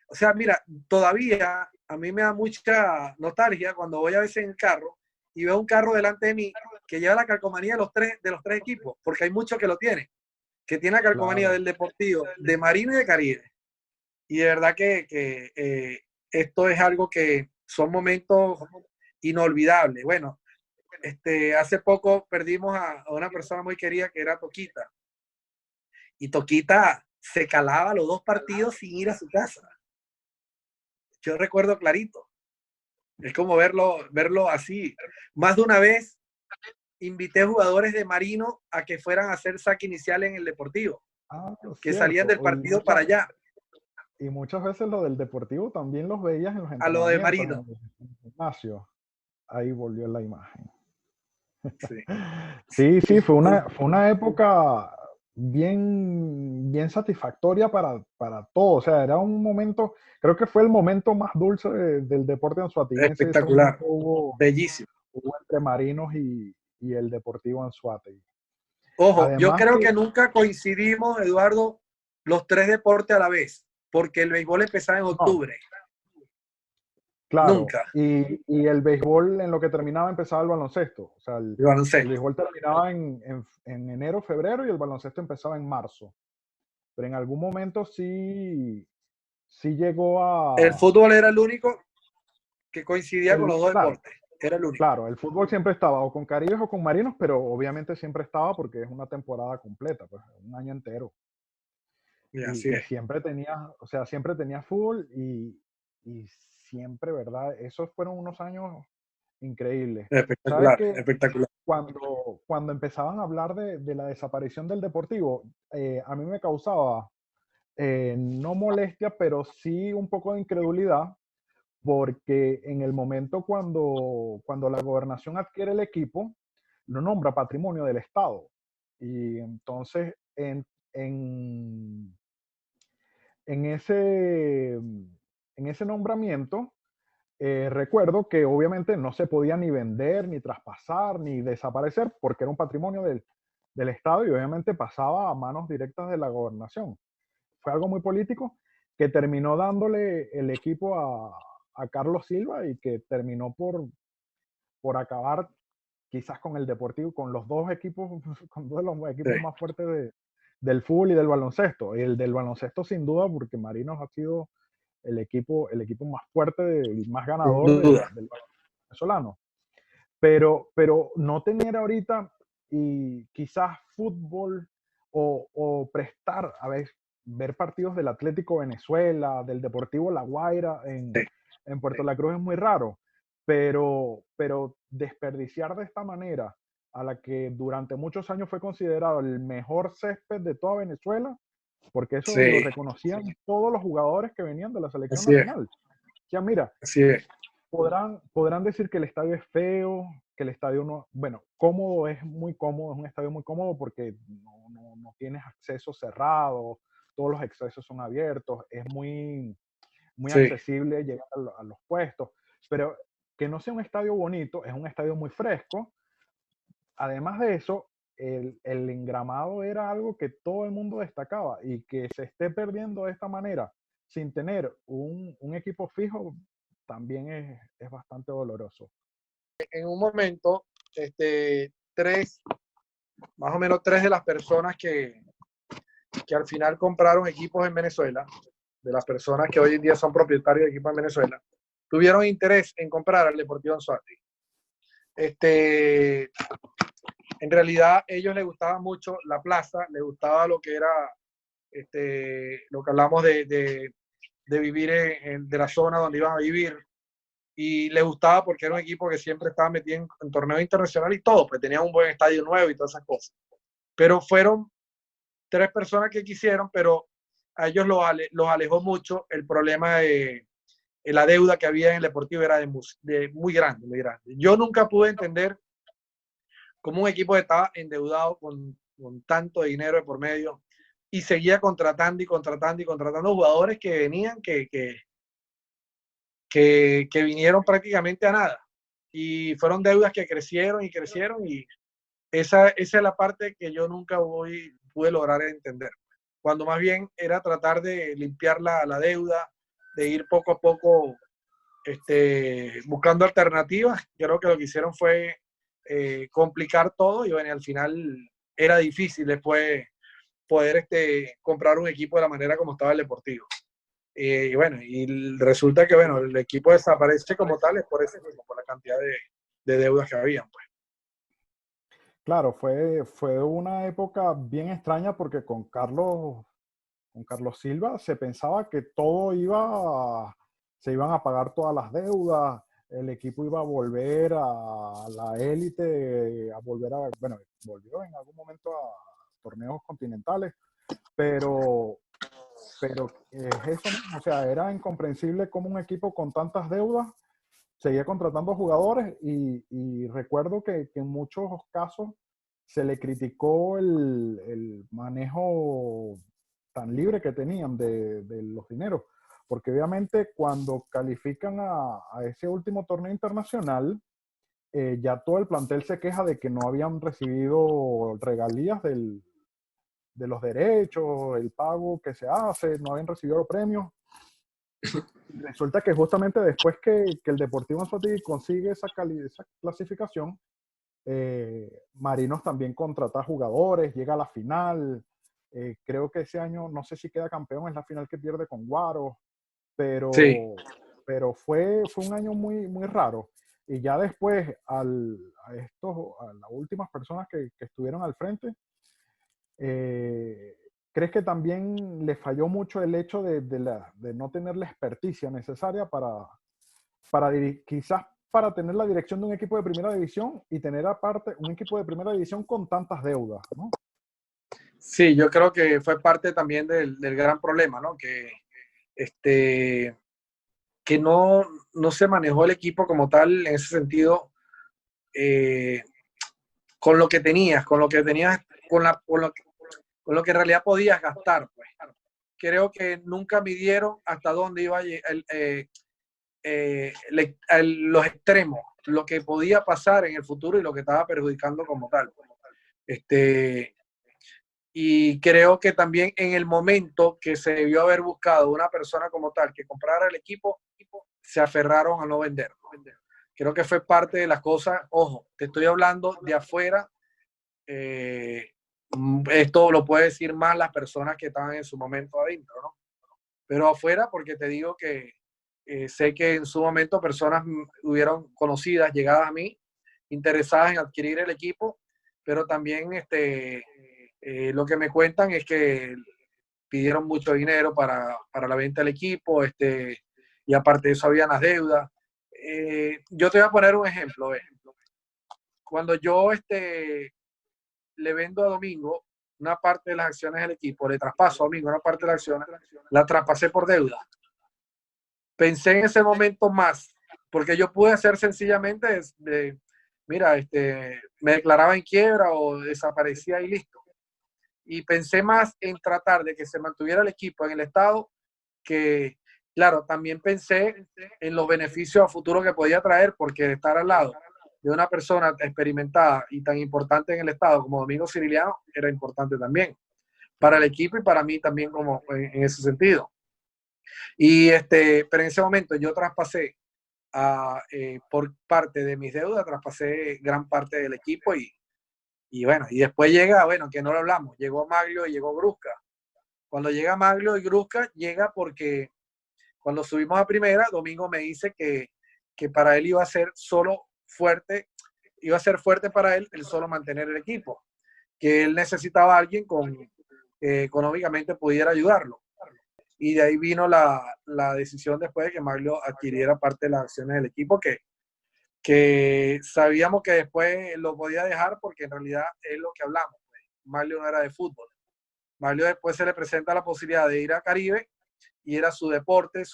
Speaker 1: o sea, mira, todavía a mí me da mucha nostalgia cuando voy a veces en el carro y veo un carro delante de mí que lleva la calcomanía de los tres equipos, porque hay muchos que lo tienen, que tiene la calcomanía
Speaker 2: claro,
Speaker 1: del Deportivo, de Marino y de Caribe. Y de verdad esto es algo que son momentos inolvidables. Bueno, hace poco perdimos a una persona muy querida que era Toquita. Y Toquita se calaba los dos partidos sin ir a su casa. Yo recuerdo clarito. Es como verlo así. Más de una vez invité jugadores de Marino a que fueran a hacer saque inicial en el Deportivo,
Speaker 2: es
Speaker 1: que salían del
Speaker 2: cierto,
Speaker 1: partido para allá,
Speaker 2: y muchas veces lo del Deportivo también los veías en los
Speaker 1: a lo de
Speaker 2: entrenamientos,
Speaker 1: Marino.
Speaker 2: en el gimnasio, ahí volvió la imagen.
Speaker 1: Sí.
Speaker 2: Sí, sí,
Speaker 1: Un,
Speaker 2: fue una época bien satisfactoria para todos. O sea, era un momento, creo que fue el momento más dulce del deporte anzoáteguense. Ese momento
Speaker 1: espectacular, bellísimo.
Speaker 2: hubo entre Marinos y el Deportivo Anzoátegui.
Speaker 1: Ojo, yo
Speaker 2: Además
Speaker 1: creo
Speaker 2: que,
Speaker 1: que nunca coincidimos, Eduardo, los tres deportes a la vez, porque el béisbol empezaba en
Speaker 2: no,
Speaker 1: octubre.
Speaker 2: claro,
Speaker 1: Nunca.
Speaker 2: y el béisbol en lo que terminaba empezaba el baloncesto. O sea,
Speaker 1: El
Speaker 2: el
Speaker 1: baloncesto.
Speaker 2: béisbol terminaba en enero, febrero y el baloncesto empezaba en marzo. Pero en algún momento sí llegó
Speaker 1: El
Speaker 2: a...
Speaker 1: fútbol era el único que coincidía con los dos
Speaker 2: Claro,
Speaker 1: deportes. Era el único.
Speaker 2: claro, el fútbol siempre estaba o con Caribes o con Marinos, pero obviamente siempre estaba porque es una temporada completa, pues un año entero.
Speaker 1: Y así
Speaker 2: Y
Speaker 1: es.
Speaker 2: siempre tenía, o sea, siempre tenía fútbol y siempre, ¿verdad? Esos fueron unos años increíbles. ¿Sabes
Speaker 1: Espectacular,
Speaker 2: que
Speaker 1: espectacular.
Speaker 2: cuando empezaban a hablar de la desaparición del Deportivo, a mí me causaba no molestia, pero sí un poco de incredulidad, porque en el momento cuando la gobernación adquiere el equipo, lo nombra patrimonio del Estado. Y entonces, en, en ese, en ese nombramiento, recuerdo que obviamente no se podía ni vender, ni traspasar, ni desaparecer, porque era un patrimonio del Estado y obviamente pasaba a manos directas de la gobernación. Fue algo muy político que terminó dándole el equipo a Carlos Silva y que terminó por acabar quizás con el Deportivo, con los dos equipos, con dos de los
Speaker 1: Sí,
Speaker 2: equipos más fuertes del fútbol y del baloncesto. Y el del baloncesto sin duda, porque Marinos ha sido el equipo más fuerte y más
Speaker 1: sin
Speaker 2: ganador
Speaker 1: duda.
Speaker 2: del baloncesto venezolano. Pero no tener ahorita y quizás fútbol o prestar a ver partidos del Atlético Venezuela, del Deportivo La Guaira
Speaker 1: Sí,
Speaker 2: en Puerto La Cruz es muy raro, pero desperdiciar de esta manera a la que durante muchos años fue considerado el mejor césped de toda Venezuela, porque eso lo
Speaker 1: sí,
Speaker 2: reconocían todos los jugadores que venían de la selección
Speaker 1: así es,
Speaker 2: nacional. Ya mira,
Speaker 1: así es.
Speaker 2: podrán decir que el estadio es feo, que el estadio no, bueno, cómodo es muy cómodo, es un estadio muy cómodo porque no tienes acceso cerrado, todos los accesos son abiertos, es muy
Speaker 1: Sí,
Speaker 2: accesible llegar a los puestos, pero que no sea un estadio bonito, es un estadio muy fresco. Además de eso, el engramado era algo que todo el mundo destacaba y que se esté perdiendo de esta manera sin tener un equipo fijo también es bastante doloroso.
Speaker 1: en un momento, tres, más o menos tres de las personas que al final compraron equipos en Venezuela, de las personas que hoy en día son propietarios de equipos en Venezuela, tuvieron interés en comprar al Deportivo Anzoátegui. En realidad, a ellos les gustaba mucho la plaza, les gustaba lo que era, lo que hablamos de vivir de la zona donde iban a vivir, y les gustaba porque era un equipo que siempre estaba metido en torneos internacionales y todo, pues tenía un buen estadio nuevo y todas esas cosas. Pero fueron tres personas que quisieron, pero a ellos los alejó mucho el problema de la deuda que había en el Deportivo, era de muy grande, muy grande. Yo nunca pude entender cómo un equipo estaba endeudado con tanto dinero de por medio y seguía contratando y contratando y contratando jugadores que venían que vinieron prácticamente a nada. Y fueron deudas que crecieron y crecieron, y esa es la parte que yo nunca pude lograr entender. Cuando más bien era tratar de limpiar la deuda, de ir poco a poco buscando alternativas. Creo que lo que hicieron fue complicar todo, y bueno, al final era difícil después poder comprar un equipo de la manera como estaba el Deportivo. Y bueno, y resulta que bueno, el equipo desaparece como tal, es por eso mismo, por la cantidad de deudas que habían, pues.
Speaker 2: Claro, fue una época bien extraña porque con Carlos Silva se pensaba que se iban a pagar todas las deudas, el equipo iba a volver a la élite, bueno, volvió en algún momento a torneos continentales, pero, pero es eso mismo, o sea, era incomprensible cómo un equipo con tantas deudas seguía contratando jugadores y recuerdo que en muchos casos se le criticó el manejo tan libre que tenían de los dineros, porque obviamente cuando califican a ese último torneo internacional, ya todo el plantel se queja de que no habían recibido regalías de los derechos, el pago que se hace, no habían recibido los premios. Resulta que justamente después que el Deportivo Anzoátegui consigue esa clasificación, Marinos también contrata jugadores, llega a la final. Creo que ese año, no sé si queda campeón, es la final que pierde con Guaro,
Speaker 1: Sí,
Speaker 2: pero fue un año muy, muy raro. Y ya después, a las últimas personas que estuvieron al frente, ¿crees que también le falló mucho el hecho de no tener la experticia necesaria quizás para tener la dirección de un equipo de primera división y tener aparte un equipo de primera división con tantas deudas, ¿no?
Speaker 1: sí, yo creo que fue parte también del gran problema, ¿no? Que no se manejó el equipo como tal en ese sentido, eh, con lo que tenías, con lo que en realidad podías gastar, pues. Creo que nunca midieron hasta dónde iba los extremos, lo que podía pasar en el futuro y lo que estaba perjudicando como tal, pues. Y creo que también en el momento que se debió haber buscado una persona como tal que comprara el equipo, se aferraron a no venderlo. Creo que fue parte de las cosas. Ojo, te estoy hablando de afuera. Esto lo puede decir más las personas que estaban en su momento adentro, ¿no? Pero afuera, porque te digo que sé que en su momento personas hubieron conocidas, llegadas a mí, interesadas en adquirir el equipo, pero también lo que me cuentan es que pidieron mucho dinero para la venta del equipo, y aparte de eso habían las deudas. Yo te voy a poner un ejemplo. Cuando yo le vendo a Domingo una parte de las acciones del equipo, le traspaso a Domingo una parte de las acciones, la traspasé por deuda. Pensé en ese momento más, porque yo pude hacer sencillamente mira, me declaraba en quiebra o desaparecía y listo. Y pensé más en tratar de que se mantuviera el equipo en el estado que, claro, también pensé en los beneficios a futuro que podía traer, porque estar al lado de una persona experimentada y tan importante en el estado como Domingo Ciriliano era importante también para el equipo y para mí también como en ese sentido. Y pero en ese momento yo traspasé por parte de mis deudas, traspasé gran parte del equipo y bueno, y después llega, bueno, que no lo hablamos, llegó Maglio y llegó Brusca. Cuando llega Maglio y Brusca, llega porque cuando subimos a primera, Domingo me dice que para él iba a ser fuerte para él el solo mantener el equipo, que él necesitaba a alguien económicamente pudiera ayudarlo. Y de ahí vino la decisión después de que Maglio adquiriera parte de las acciones del equipo, que sabíamos que después lo podía dejar porque en realidad es lo que hablamos. Pues. Maglio no era de fútbol. Maglio después se le presenta la posibilidad de ir a Caribe y era su deporte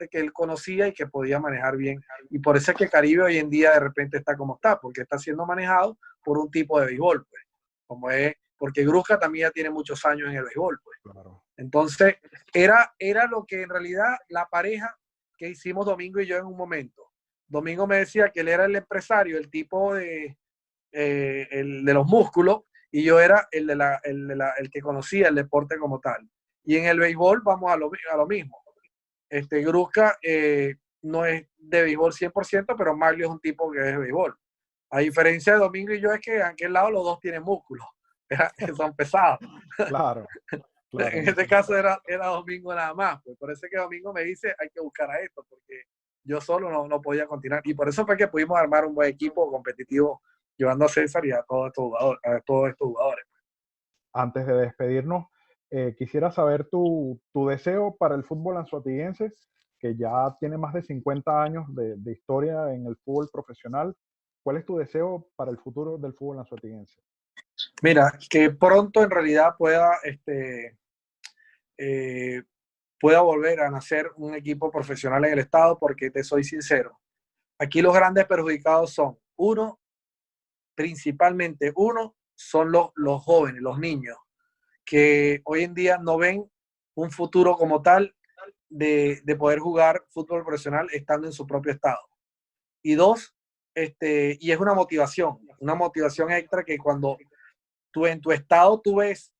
Speaker 1: que él conocía y que podía manejar bien. Y por eso es que Caribe hoy en día de repente está como está, porque está siendo manejado por un tipo de béisbol, pues, porque Grusca también ya tiene muchos años en el béisbol, pues.
Speaker 2: Claro.
Speaker 1: Entonces, era lo que en realidad la pareja que hicimos Domingo y yo en un momento. Domingo me decía que él era el empresario, el tipo el de los músculos, y yo era el que conocía el deporte como tal. Y en el béisbol vamos a lo mismo. Grusca no es de béisbol 100%, pero Maglio es un tipo que es de béisbol. A diferencia de Domingo y yo, es que en aquel lado los dos tienen músculos, son pesados.
Speaker 2: Claro, claro.
Speaker 1: En este caso era Domingo nada más. Pues por eso es que Domingo me dice, hay que buscar a esto, porque yo solo no podía continuar. Y por eso fue que pudimos armar un buen equipo competitivo, llevando a César y a todos estos jugadores.
Speaker 2: Antes de despedirnos, quisiera saber tu deseo para el fútbol anzoátegüense, que ya tiene más de 50 años de historia en el fútbol profesional. ¿Cuál es tu deseo para el futuro del fútbol anzoátegüense?
Speaker 1: Mira, que pronto en realidad pueda volver a nacer un equipo profesional en el estado, porque te soy sincero, aquí los grandes perjudicados son, principalmente son los jóvenes, los niños, que hoy en día no ven un futuro como tal de poder jugar fútbol profesional estando en su propio estado. Y dos, y es una motivación extra, que cuando tú en tu estado tú ves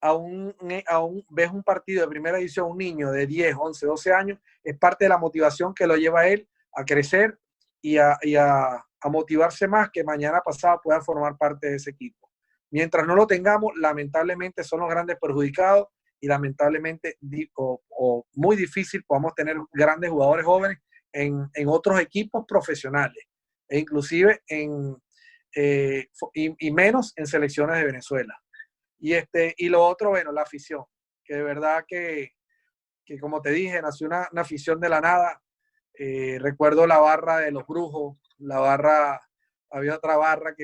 Speaker 1: ves un partido de primera división, un niño de 10, 11, 12 años, es parte de la motivación que lo lleva a él a crecer y a motivarse más, que mañana pasado pueda formar parte de ese equipo. Mientras no lo tengamos, lamentablemente son los grandes perjudicados, y lamentablemente muy difícil podamos tener grandes jugadores jóvenes en otros equipos profesionales, e inclusive y menos en selecciones de Venezuela. Y lo otro, bueno, la afición, que de verdad que como te dije, nació una afición de la nada. Recuerdo la barra de los Brujos, había otra barra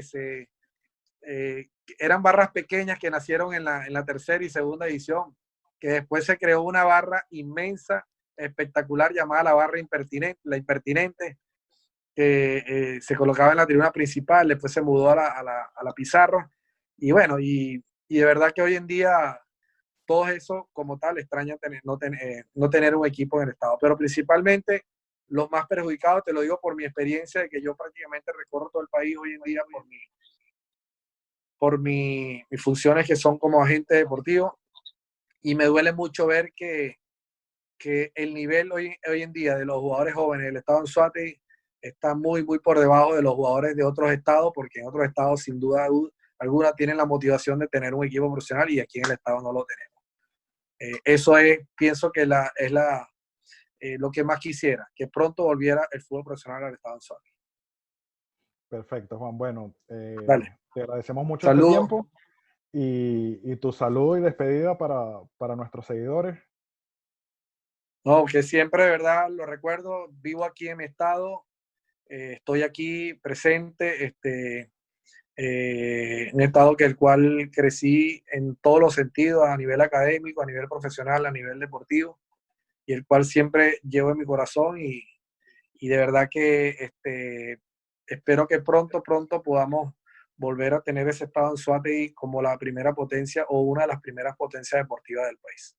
Speaker 1: eran barras pequeñas que nacieron en la tercera y segunda división, que después se creó una barra inmensa, espectacular, llamada la Impertinente, que se colocaba en la tribuna principal, después se mudó a la pizarra. Y bueno, y de verdad que hoy en día todo eso como tal extraña no tener un equipo en el estado, pero principalmente los más perjudicados, te lo digo por mi experiencia, de que yo prácticamente recorro todo el país hoy en día por mis funciones, que son como agente deportivo, y me duele mucho ver que el nivel hoy en día de los jugadores jóvenes del estado de Anzoátegui está muy, muy por debajo de los jugadores de otros estados, porque en otros estados sin duda alguna tienen la motivación de tener un equipo profesional, y aquí en el estado no lo tenemos. Eso pienso que lo que más quisiera, que pronto volviera el fútbol profesional al estado de Anzoátegui.
Speaker 2: Perfecto, Juan. Bueno,
Speaker 1: Dale,
Speaker 2: te agradecemos mucho este
Speaker 1: saludos.
Speaker 2: tiempo y tu saludo y despedida para nuestros seguidores.
Speaker 1: No, que siempre, de verdad, lo recuerdo, vivo aquí en mi estado, estoy aquí presente, un estado que el cual crecí en todos los sentidos, a nivel académico, a nivel profesional, a nivel deportivo, y el cual siempre llevo en mi corazón, y de verdad que espero que pronto podamos volver a tener ese estado en Anzoátegui como la primera potencia, o una de las primeras potencias deportivas del país.